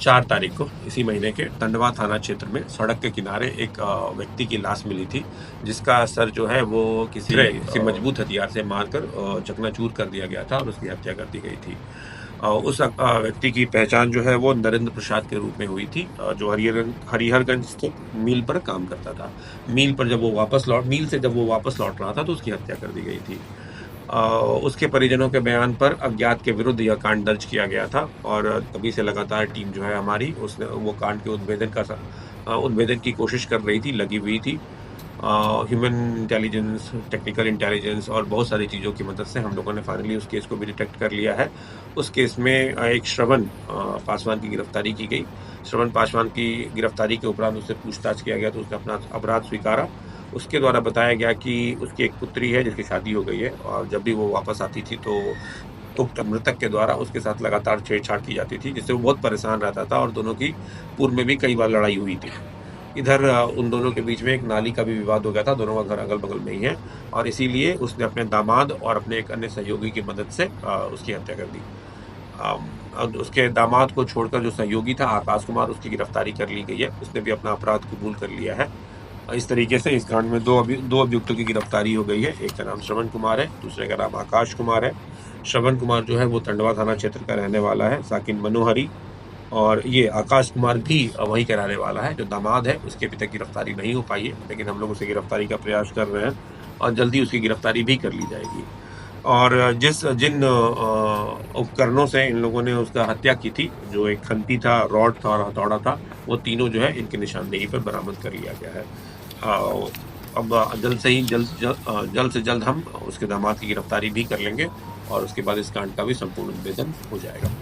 4 तारीख को इसी महीने के टंडवा थाना क्षेत्र में सड़क के किनारे एक व्यक्ति की लाश मिली थी, जिसका सर जो है वो किसी मजबूत हथियार से मारकर चकनाचूर कर दिया गया था और उसकी हत्या कर दी गई थी। उस व्यक्ति की पहचान जो है वो नरेंद्र प्रसाद के रूप में हुई थी, जो हरिहरगंज स्थित मिल पर काम करता था। मिल से जब वो वापस लौट रहा था तो उसकी हत्या कर दी गई थी। उसके परिजनों के बयान पर अज्ञात के विरुद्ध यह कांड दर्ज किया गया था और तभी से लगातार टीम जो है हमारी उसने वो कांड के उद्भेदन की कोशिश कर रही थी, लगी हुई थी। ह्यूमन इंटेलिजेंस, टेक्निकल इंटेलिजेंस और बहुत सारी चीज़ों की मदद से हम लोगों ने फाइनली उस केस को भी डिटेक्ट कर लिया है। उस केस में एक श्रवण पासवान की गिरफ्तारी की गई। श्रवण पासवान की गिरफ्तारी के उपरांत उससे पूछताछ किया गया तो उसने अपना अपराध स्वीकारा। उसके द्वारा बताया गया कि उसकी एक पुत्री है जिसकी शादी हो गई है और जब भी वो वापस आती थी तो उक्त मृतक के द्वारा उसके साथ लगातार छेड़छाड़ की जाती थी, जिससे वो बहुत परेशान रहता था और दोनों की पूर्व में भी कई बार लड़ाई हुई थी। इधर उन दोनों के बीच में एक नाली का भी विवाद हो गया था, दोनों का घर अगल-बगल में ही है और इसीलिए उसने अपने दामाद और अपने एक अन्य सहयोगी की मदद से उसकी हत्या कर दी। अब उसके दामाद को छोड़कर जो सहयोगी था आकाश कुमार, उसकी गिरफ्तारी कर ली गई है। उसने भी अपना अपराध कबूल कर लिया है। इस तरीके से इस कांड में दो अभियुक्तों की गिरफ्तारी हो गई है। एक का नाम श्रवण कुमार है, दूसरे का नाम आकाश कुमार है। श्रवण कुमार जो है वो टंडवा थाना क्षेत्र का रहने वाला है, साकिन मनोहरी, और ये आकाश कुमार भी वहीं का रहने वाला है। जो दामाद है उसके अभी तक गिरफ्तारी नहीं हो पाई है, लेकिन हम लोग उसे गिरफ्तारी का प्रयास कर रहे हैं और जल्दी उसकी गिरफ्तारी भी कर ली जाएगी। और जिन उपकरणों से इन लोगों ने उसका हत्या की थी, जो एक खंती था, रॉड था और हथौड़ा था, वो तीनों जो है इनकी निशानदेही पर बरामद कर लिया गया है। अब जल्द से जल्द हम उसके दामाद की गिरफ्तारी भी कर लेंगे और उसके बाद इस कांड का भी संपूर्ण उद्भेदन हो जाएगा।